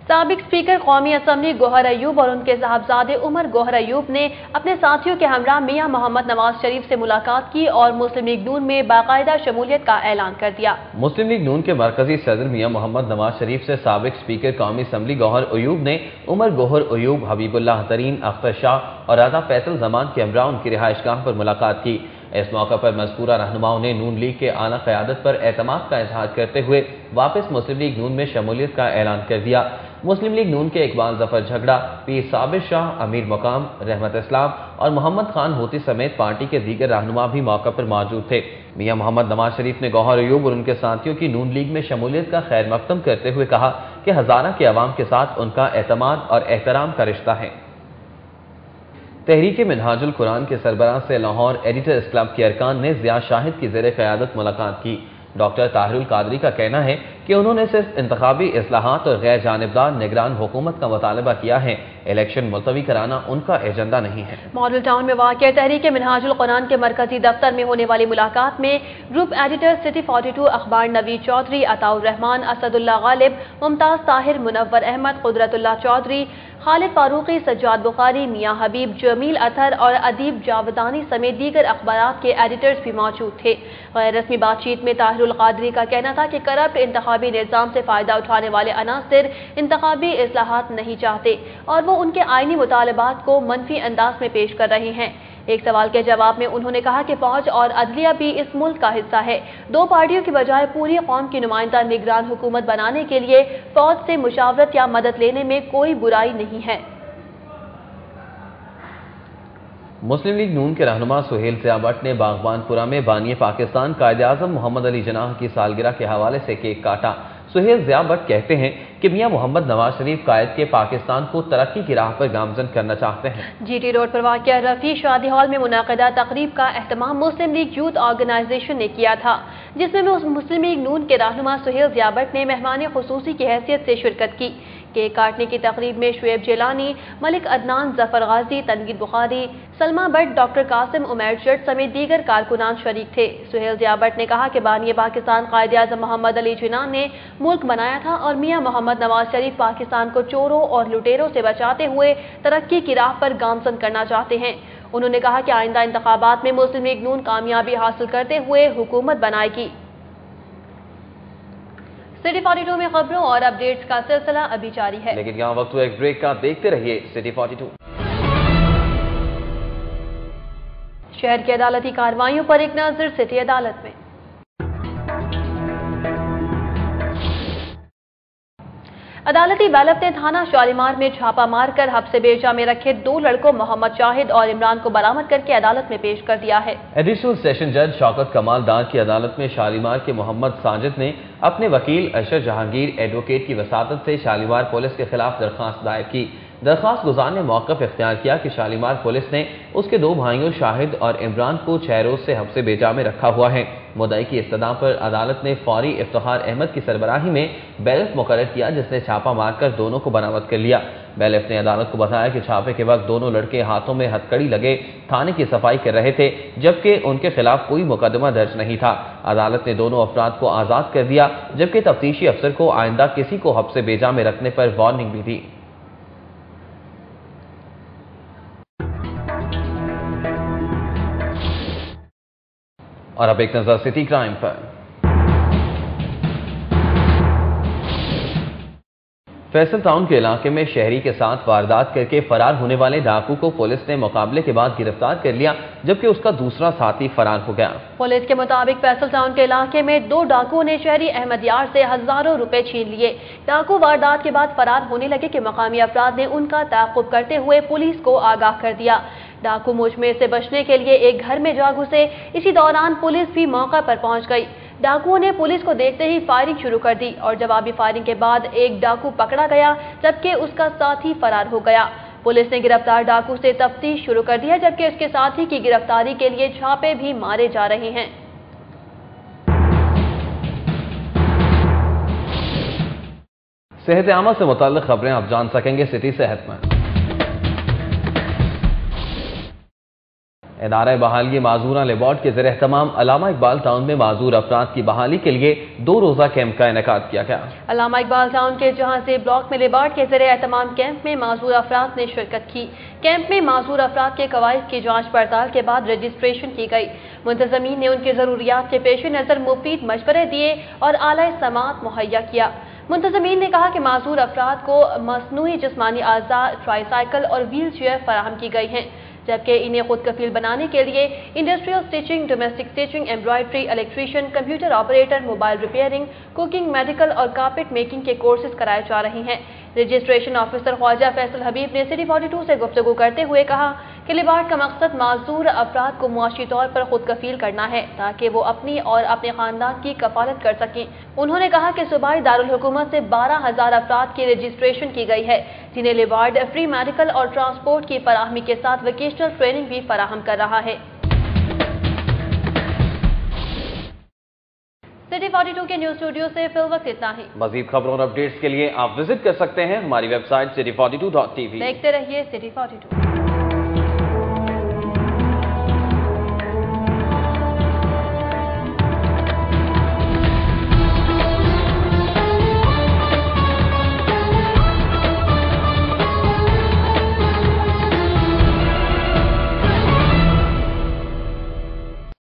साबिक स्पीकर कौमी असम्बली गौहर अयूब और उनके साहबजादे उमर गौहर अयूब ने अपने साथियों के हमरा मियां मोहम्मद नवाज शरीफ से मुलाकात की और मुस्लिम लीग नून में बाकायदा शमूलियत का ऐलान कर दिया। मुस्लिम लीग नून के मरकजी सदर मियां मोहम्मद नवाज शरीफ से साबिक स्पीकर कौमी असम्बली गौहर अयूब ने उमर गौहर अयूब, हबीबुल्लाह तरीन, अख्तर शाह और राजा फैसल जमान के हमरा उनकी रिहाइशगाह पर मुलाकात की। इस मौके पर मज़कूरा रहनुमाओं ने नून लीग के आला क़यादत पर एतमाद का इजहार करते हुए वापस मुस्लिम लीग नून में शमूलियत का ऐलान कर दिया। मुस्लिम लीग नून के इकबाल जफर झगड़ा, पीर साबिर शाह, अमीर मकाम, रहमत इस्लाम और मोहम्मद खान होती समेत पार्टी के दीगर रहनुमा भी मौके पर मौजूद थे। मियां मोहम्मद नवाज शरीफ ने गौहर अयूब और उनके साथियों की नून लीग में शमूलियत का खैर मकदम करते हुए कहा कि हज़ारा के अवाम के साथ उनका एतमाद और एहतराम का रिश्ता है। تحریک منہاج القرآن کے سربراہ سے لاہور ایڈیٹرز کلب کے ارکان نے ضیاء شاہد کی زیر قیادت ملاقات کی۔ ڈاکٹر طاہر القادری کا کہنا ہے کہ انہوں نے صرف انتخابی اصلاحات اور غیر جانبدار نگران حکومت کا مطالبہ کیا ہے، الیکشن ملتوی کرانا ان کا ایجنڈا نہیں ہے۔ ماڈل ٹاؤن میں واقع تحریک منہاج القرآن کے مرکزی دفتر میں ہونے والی ملاقات میں گروپ ایڈیٹر سٹی 42 اخبار نوید چودھری، عطاء الرحمان، اسد اللہ غالب، ممتاز طاہر، منور احمد، قدرت اللہ چودھری، خالد فاروقی، سجاد بخاری، میاں حبیب، جمیل اطہر اور ادیب جاودانی سمیت دیگر اخبارات کے ایڈیٹرز بھی موجود تھے۔ غیر رسمی بات چیت میں طاہر القادری کا کہنا تھا کہ کرپٹ انتخابی نظام سے فائدہ اٹھانے والے عناصر انتخابی اصلاحات نہیں چاہتے اور وہ ان کے آئینی مطالبات کو منفی انداز میں پیش کر رہے ہیں۔ ایک سوال کے جواب میں انہوں نے کہا کہ فوج اور عدلیہ بھی اس ملک کا حصہ ہے، دو پارٹیوں کی بجائے پوری قوم کی نمائندہ نگران حکومت بنانے کے لیے فوج سے مشاورت یا مدد لینے میں کوئی برائی نہیں ہے۔ مسلم لیگ نون کے رہنما سہیل ضیاء بٹ نے باغبان پورہ میں بانی پاکستان قائد اعظم محمد علی جناح کی سالگرہ کے حوالے سے کیک کاٹا۔ سہیل ضیاء بٹ کہتے ہیں کہ میاں محمد نواز شریف قائد کے پاکستان کو ترقی کی راہ پر گامزن کرنا چاہتے ہیں۔ جی ٹی روڈ پر واقع رفیع شادی ہال میں منعقدہ تقریب کا اہتمام مسلم لیگ یوتھ آرگنائزیشن نے کیا تھا، جس میں مسلم لیگ نون کے رہنما سہیل ضیاء بٹ نے مہمان خصوصی کی حیثیت سے شرکت کی۔ کیک کاٹنے کی تقریب میں شعیب جیلانی، ملک عدنان، ظفر غازی، تنویر بخاری، سلمہ بٹ، ڈاکٹر قاسم عمیر جٹ سمیت دیگر کارکنان شریک تھے۔ سہیل ضیاء بٹ نے کہا کہ بانی پاکستان قائد اعظم محمد علی جناح نے ملک بنایا تھا اور میاں محمد نواز شریف پاکستان کو چوروں اور لٹیروں سے بچاتے ہوئے ترقی کی راہ پر گامزن کرنا چاہتے ہیں۔ انہوں نے کہا کہ آئندہ انتخابات میں مسلم لیگ نون کامیابی حاصل کرتے ہوئے حکومت بنائے گی۔ سٹی 42 میں خبروں اور اپڈیٹس کا سلسلہ ابھی جاری ہے، لیکن یہاں وقت ہوا ایک بریک کا، دیکھتے رہیے سٹی 42۔ شہر کی عدالتی کارروائیوں پر ایک نظر سٹی عدالت میں۔ عدالتی بیلٹ نے تھانہ شالیمار میں چھاپا مار کر حبس بیجا میں رکھے 2 لڑکوں محمد شاہد اور عمران کو برآمد کر کے عدالت میں پیش کر دیا ہے۔ ایڈیشنل سیشن جج شوکت کمال دار کی عدالت میں شالیمار کے محمد ساجد نے اپنے وکیل ارشد جہانگیر ایڈوکیٹ کی وساطت سے شالیمار پولیس کے خلاف درخواست دائر کی۔ درخواست گزار نے موقف اختیار کیا کہ شالیمار پولیس نے اس کے 2 بھائیوں شاہد اور عمران کو 6 روز سے حبس بیجا میں رکھا ہوا ہے۔ مدعی کی استدعا پر عدالت نے فوری افتخار احمد کی سربراہی میں بیلٹ مقرر کیا، جس نے چھاپا مار کر دونوں کو برآمد کر لیا۔ بیلٹ نے عدالت کو بتایا کہ چھاپے کے وقت دونوں لڑکے ہاتھوں میں ہتھکڑی لگے تھانے کی صفائی کر رہے تھے، جبکہ ان کے خلاف کوئی مقدمہ درج نہیں تھا۔ عدالت نے دونوں افراد کو آزاد کر دیا، جبکہ تفتیشی افسر کو آئندہ کسی کو حبس بیجا میں رکھنے پر وارننگ بھی دی۔ اور اب ایک نظر سٹی کرائم پر۔ فیصل ٹاؤن کے علاقے میں شہری کے ساتھ واردات کر کے فرار ہونے والے ڈاکو کو پولیس نے مقابلے کے بعد گرفتار کر لیا، جبکہ اس کا دوسرا ساتھی فرار ہو گیا۔ پولیس کے مطابق فیصل ٹاؤن کے علاقے میں 2 ڈاکوؤں نے شہری احمد یار سے ہزاروں روپے چھین لیے۔ ڈاکو واردات کے بعد فرار ہونے لگے کہ مقامی افراد نے ان کا تعاقب کرتے ہوئے پولیس کو آگاہ کر دیا۔ ڈاکو مجمع سے بچنے کے لیے ایک گھر میں جا گھسے، اسی دوران پولیس بھی موقع پر پہنچ گئی۔ ڈاکوؤں نے پولیس کو دیکھتے ہی فائرنگ شروع کر دی اور جوابی فائرنگ کے بعد ایک ڈاکو پکڑا گیا، جبکہ اس کا ساتھی فرار ہو گیا۔ پولیس نے گرفتار ڈاکو سے تفتیش شروع کر دی ہے، جبکہ اس کے ساتھی کی گرفتاری کے لیے چھاپے بھی مارے جا رہے ہیں۔ صحت عامہ سے متعلق خبریں آپ جان سکیں گے سٹی صحت میں۔ ادارہ بحالی معذورہ لیبارڈ کے زیر اہتمام علامہ اقبال ٹاؤن میں معذور افراد کی بحالی کے لیے 2 روزہ کیمپ کا انعقاد کیا گیا۔ علامہ اقبال ٹاؤن کے جہانزیب بلاک میں لیبارڈ کے زیر اہتمام کیمپ میں معذور افراد نے شرکت کی۔ کیمپ میں معذور افراد کے قواعد کی جانچ پڑتال کے بعد رجسٹریشن کی گئی۔ منتظمین نے ان کی ضروریات کے پیش نظر مفید مشورے دیے اور اعلیٰ سماعت مہیا کیا۔ منتظمین نے کہا کہ معذور افراد کو مصنوعی جسمانی اعضاء، ٹرائی سائیکل اور ویل چیئر فراہم کی گئی ہیں، جبکہ انہیں خود کفیل بنانے کے لیے industrial stitching, domestic stitching, embroidery, electrician, computer operator, mobile repairing, cooking, medical اور کارپیٹ میکنگ کے کورسز کرائے جا رہے ہیں۔ رجسٹریشن آفیسر خواجہ فیصل حبیب نے سٹی 42 سے گفتگو کرتے ہوئے کہا किलीवाड़ का मकसद माजूर अफराद को मुआशी तौर पर खुद कफील करना है ताकि वो अपनी और अपने खानदान की कफालत कर सकें। उन्होंने कहा कि सूबाई दारुल हुकूमत से 12,000 अफराद की रजिस्ट्रेशन की गई है, जिन्हें लिवार्ड फ्री मेडिकल और ट्रांसपोर्ट की फराहमी के साथ वोकेशनल ट्रेनिंग भी फराहम कर रहा है। सिटी 42 के न्यूज स्टूडियो से फिल वक्त इतना ही। मजीद खबरों और अपडेट्स के लिए आप विजिट कर सकते हैं हमारी वेबसाइट city42.tv। देखते रहिए सिटी 42।